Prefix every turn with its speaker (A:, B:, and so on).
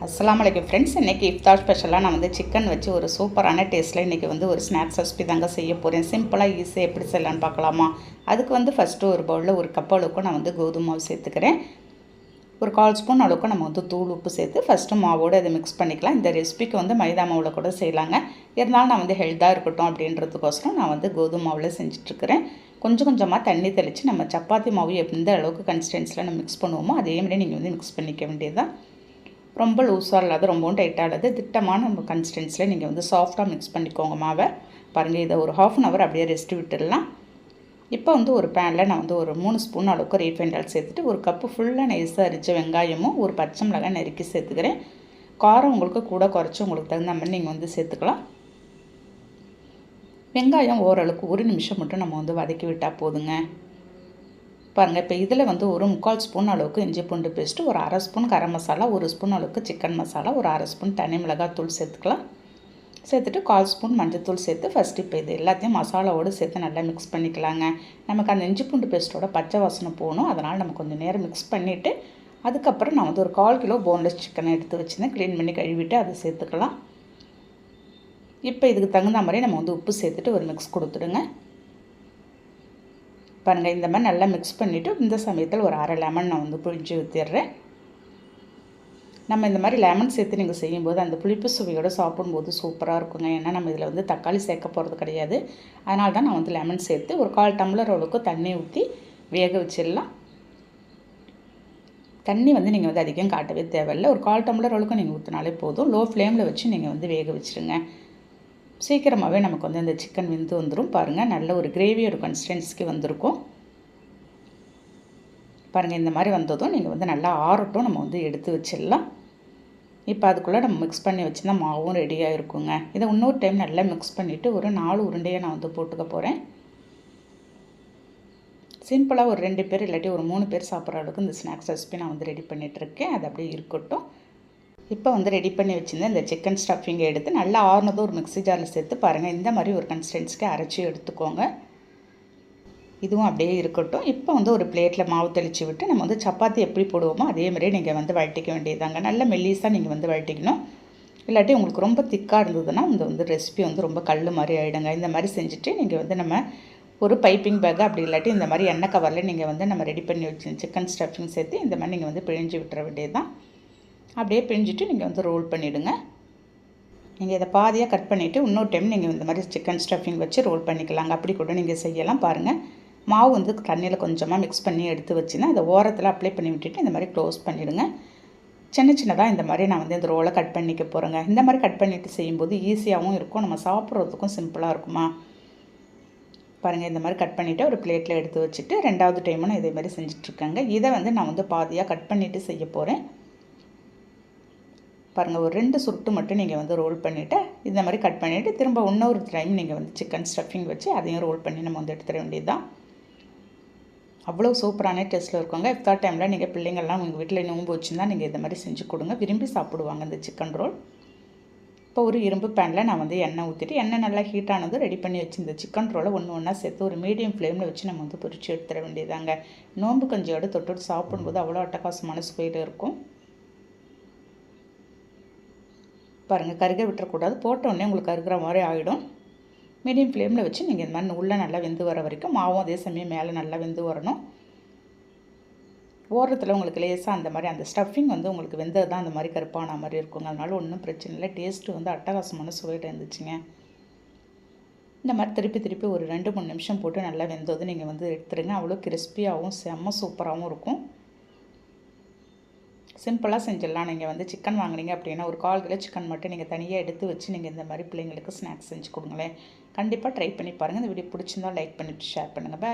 A: அஸ்ஸலாமு அலைக்கும் ஃப்ரெண்ட்ஸ். இன்றைக்கி இஃப்தார் ஸ்பெஷலாக நான் வந்து சிக்கன் வச்சு ஒரு சூப்பரான டேஸ்ட்டில் இன்றைக்கி வந்து ஒரு ஸ்நாக்ஸ் ரெசிபி தாங்க செய்ய போகிறேன். சிம்பிளாக ஈஸியாக எப்படி செய்யலான்னு பார்க்கலாமா? அதுக்கு வந்து ஃபஸ்ட்டு ஒரு பவுலில் ஒரு கப் அளவுக்கு நான் வந்து கோதுமை மாவு சேர்த்துக்கிறேன். ஒரு 1/4 ஸ்பூன் அளவுக்கு நம்ம வந்து தூள் உப்பு சேர்த்து ஃபஸ்ட்டு மாவோடு அதை மிக்ஸ் பண்ணிக்கலாம். இந்த ரெசிபிக்கு வந்து மைதா மாவில் கூட செய்யலாங்க. இருந்தாலும் நான் வந்து ஹெல்த்தாக இருக்கட்டும் அப்படின்றதுக்கோசரம் நான் வந்து கோதுமை மாவில் செஞ்சிட்ருக்கிறேன். கொஞ்சம் கொஞ்சமாக தண்ணி தெளித்து நம்ம சப்பாத்தி மாவு எந்த அளவுக்கு கன்சிஸ்டன்சியில் நம்ம மிக்ஸ் பண்ணுவோமோ அதே மாதிரி நீங்கள் வந்து மிக்ஸ் பண்ணிக்க வேண்டியதுதான். ரொம்ப லூஸாக இல்லாத ரொம்பவும் டைட்டாக இல்லாத திட்டமான நம்ம கன்சிஸ்டன்சியில் நீங்கள் வந்து சாஃப்டாக மிக்ஸ் பண்ணிக்கோங்க மாவை. பாருங்கள், இதை ஒரு 1/2 அன் ஹவர் அப்படியே ரெஸ்ட் விட்டுடலாம். இப்போ வந்து ஒரு பேனில் நான் வந்து ஒரு 3 ஸ்பூன் அளவுக்கு ரீஃபைண்ட் ஆயில் சேர்த்துட்டு ஒரு கப்பு ஃபுல்லாக நைஸாக அரிச்ச வெங்காயமும் ஒரு பச்சை மிளகாய் நறுக்கி சேர்த்துக்கிறேன். காரம் உங்களுக்கு கூட குறைச்சி உங்களுக்கு தகுந்த மாதிரி நீங்கள் வந்து சேர்த்துக்கலாம். வெங்காயம் ஓரளவுக்கு 1 நிமிஷம் மட்டும் நம்ம வந்து வதக்கி விட்டால் போதுங்க. பாருங்கள், இப்போ இதில் வந்து ஒரு 3/4 ஸ்பூன் அளவுக்கு இஞ்சி பூண்டு பேஸ்ட்டு, ஒரு 1/2 ஸ்பூன் கரம் மசாலா, 1 ஸ்பூன் அளவுக்கு சிக்கன் மசாலா, ஒரு 1/2 ஸ்பூன் தனி மிளகாய் தூள் சேர்த்துக்கலாம். சேர்த்துட்டு 1/4 ஸ்பூன் மஞ்சள் சேர்த்து ஃபஸ்ட்டு இப்போ இது எல்லாத்தையும் மசாலாவோடு சேர்த்து நல்லா மிக்ஸ் பண்ணிக்கலாங்க. நமக்கு அந்த இஞ்சி பூண்டு பேஸ்ட்டோட பச்சை வாசனை போகணும். அதனால் நம்ம கொஞ்சம் நேரம் மிக்ஸ் பண்ணிவிட்டு அதுக்கப்புறம் நான் வந்து ஒரு 1/4 கிலோ போன்லெஸ் சிக்கனை எடுத்து வச்சுருந்தேன். க்ளீன் பண்ணி கழுவிட்டு அதை சேர்த்துக்கலாம். இப்போ இதுக்கு தகுந்த மாதிரி நம்ம வந்து உப்பு சேர்த்துட்டு ஒரு மிக்ஸ் கொடுத்துடுங்க. பாருங்கள், இந்த மாதிரி நல்லா மிக்ஸ் பண்ணிவிட்டு இந்த சமயத்தில் ஒரு 1/2 லெமன் நான் வந்து புழிஞ்சு ஊற்றிடுறேன். நம்ம இந்த மாதிரி லெமன் சேர்த்து நீங்கள் செய்யும்போது அந்த புளிப்பு சுவையோடு சாப்பிடும்போது சூப்பராக இருக்குங்க. ஏன்னா நம்ம இதில் வந்து தக்காளி சேர்க்க போகிறது கிடையாது. அதனால தான் நான் வந்து லெமன் சேர்த்து ஒரு 1/4 டம்ளர் அளவுக்கு தண்ணி ஊற்றி வேக வச்சிடலாம். தண்ணி வந்து நீங்கள் வந்து அதிகம் காட்டவே தேவையில்லை. ஒரு 1/4 டம்ளர் அளவுக்கு நீங்கள் ஊற்றினாலே போதும். லோ ஃப்ளேமில் வச்சு நீங்கள் வந்து வேக வச்சுருங்க. சீக்கிரமாகவே நமக்கு வந்து அந்த சிக்கன் வெந்து வந்துடும். பாருங்கள், நல்ல ஒரு கிரேவியோட கன்சிஸ்டன்சிக்கு வந்திருக்கும். பாருங்கள், இந்த மாதிரி வந்ததும் நீங்கள் வந்து நல்லா ஆறட்டும், நம்ம வந்து எடுத்து வச்சிடலாம். இப்போ அதுக்குள்ளே நம்ம மிக்ஸ் பண்ணி வச்சுருந்தா மாவும் ரெடியாக இருக்குங்க. இதை இன்னொரு டைம் நல்லா மிக்ஸ் பண்ணிவிட்டு ஒரு 4 உருண்டையை நான் வந்து போட்டுக்க போகிறேன். சிம்பிளாக ஒரு 2 பேர் இல்லாட்டி ஒரு 3 பேர் சாப்பிட்ற அளவுக்கு இந்த ஸ்நாக்ஸ் ரெசிபி நான் வந்து ரெடி பண்ணிகிட்ருக்கேன். அது அப்படியே இருக்கட்டும். இப்போ வந்து ரெடி பண்ணி வச்சுருந்தேன் இந்த சிக்கன் ஸ்டஃபிங்கை எடுத்து நல்லா ஆறுனதும் ஒரு மிக்ஸி ஜாரில் சேர்த்து பாருங்கள், இந்த மாதிரி ஒரு கன்சிஸ்டன்சிக்கு அரைச்சி எடுத்துக்கோங்க. இதுவும் அப்படியே இருக்கட்டும். இப்போ வந்து ஒரு பிளேட்டில் மாவு தெளித்து விட்டு நம்ம வந்து சப்பாத்தி எப்படி போடுவோமோ அதே மாதிரியே நீங்கள் வந்து வழட்டிக்க வேண்டியதாங்க. நல்ல மெல்லிஸாக நீங்கள் வந்து வழட்டிக்கணும். இல்லாட்டி உங்களுக்கு ரொம்ப திக்காக இருந்ததுன்னா இந்த வந்து ரெசிபி வந்து ரொம்ப கல் மாதிரி ஆகிடுங்க. இந்த மாதிரி செஞ்சுட்டு நீங்கள் வந்து நம்ம ஒரு பைப்பிங் பேக்கு அப்படி இல்லாட்டி இந்த மாதிரி எண்ணெய் கவரில் நீங்கள் வந்து நம்ம ரெடி பண்ணி வச்சு சிக்கன் ஸ்டஃபிங் சேர்த்து இந்த மாதிரி நீங்கள் வந்து பிழிஞ்சு விட்டுற வேண்டியது தான். அப்படியே பிழிஞ்சிட்டு நீங்கள் வந்து ரோல் பண்ணிவிடுங்க. நீங்கள் இதை பாதியாக கட் பண்ணிவிட்டு இன்னொரு டைம் நீங்கள் இந்த மாதிரி சிக்கன் ஸ்டஃபிங் வச்சு ரோல் பண்ணிக்கலாங்க. அப்படி கூட நீங்கள் செய்யலாம். பாருங்கள், மாவு வந்து தண்ணியில் கொஞ்சமாக மிக்ஸ் பண்ணி எடுத்து வச்சுன்னா அதை ஓரத்தில் அப்ளை பண்ணி விட்டுட்டு இந்த மாதிரி க்ளோஸ் பண்ணிவிடுங்க. சின்ன சின்னதாக இந்த மாதிரி நான் வந்து இந்த ரோலை கட் பண்ணிக்க போகிறேங்க. இந்த மாதிரி கட் பண்ணிவிட்டு செய்யும்போது ஈஸியாகவும் இருக்கும், நம்ம சாப்பிட்றதுக்கும் சிம்பிளாக இருக்குமா. பாருங்கள், இந்த மாதிரி கட் பண்ணிவிட்டு ஒரு பிளேட்டில் எடுத்து வச்சுட்டு 2வது டைமும் நான் இதே மாதிரி செஞ்சிட்ருக்கேங்க. இதை வந்து நான் வந்து பாதியாக கட் பண்ணிவிட்டு செய்ய போகிறேன். பாருங்கள், ஒரு 2 சுருட்டு மட்டும் நீங்கள் வந்து ரோல் பண்ணிவிட்டு இந்த மாதிரி கட் பண்ணிவிட்டு திரும்ப இன்னொரு டைம் நீங்கள் வந்து சிக்கன் ஸ்டஃபிங் வச்சு அதையும் ரோல் பண்ணி நம்ம வந்து எடுத்துட வேண்டியது தான். அவ்வளோ சூப்பரான டேஸ்ட்டில் இருக்குங்க. இஃப்தார் டைமில் நீங்கள் பிள்ளைங்கள்லாம் உங்கள் வீட்டில் நோன்பு வச்சுருந்தா நீங்கள் இந்த மாதிரி செஞ்சு கொடுங்க, விரும்பி சாப்பிடுவாங்க இந்த சிக்கன் ரோல். இப்போ ஒரு இரும்பு பேனில் நான் வந்து எண்ணெய் ஊற்றிட்டு எண்ணெய் நல்லா ஹீட் ஆனதும் ரெடி பண்ணி வச்சு இந்த சிக்கன் ரோலை ஒன்று ஒன்றா சேர்த்து ஒரு மீடியம் ஃப்ளேமில் வச்சு நம்ம வந்து பொரிச்சு எடுத்துட வேண்டியதாங்க. நோன்பு கஞ்சியோடு தொட்டு சாப்பிடும்போது அவ்வளோ அட்டகாசமான சுவையில் இருக்கும். பாருங்கள், கருக விட்டுறக்கூடாது. போட்டோடனே உங்களுக்கு கருகிற மாதிரி ஆகிடும். மீடியம் ஃப்ளேமில் வச்சு நீங்கள் இந்த மாதிரி உள்ளே நல்லா வெந்து வர வரைக்கும் மாவும் அதே சமயம் மேலே நல்லா வெந்து வரணும். ஓரத்தில் உங்களுக்கு லேசாக அந்த மாதிரி அந்த ஸ்டஃபிங் வந்து உங்களுக்கு வெந்தது தான் அந்த மாதிரி கருப்பான மாதிரி இருக்குங்க. அதனால ஒன்றும் பிரச்சனை இல்லை. டேஸ்ட்டு வந்து அட்டகாசமான சுவையில் இருந்துச்சுங்க. இந்த மாதிரி திருப்பி திருப்பி ஒரு 2-3 நிமிஷம் போட்டு நல்லா வெந்தது நீங்கள் வந்து எடுத்துருங்க. அவ்வளோ கிறிஸ்பியாகவும் செம்ம சூப்பராகவும் இருக்கும். சிம்பிளாக செஞ்சிடலாம். நீங்கள் வந்து சிக்கன் வாங்கினீங்க அப்படின்னா ஒரு 1/4 கிலோ சிக்கன் மட்டும் நீங்கள் தனியாக எடுத்து வச்சு நீங்கள் இந்த மாதிரி பிள்ளைங்களுக்கு ஸ்நாக்ஸ் செஞ்சு கொடுங்களேன். கண்டிப்பாக ட்ரை பண்ணி பாருங்கள். இந்த வீடியோ பிடிச்சிருந்தால் லைக் பண்ணிவிட்டு ஷேர் பண்ணுங்கள். பாய்.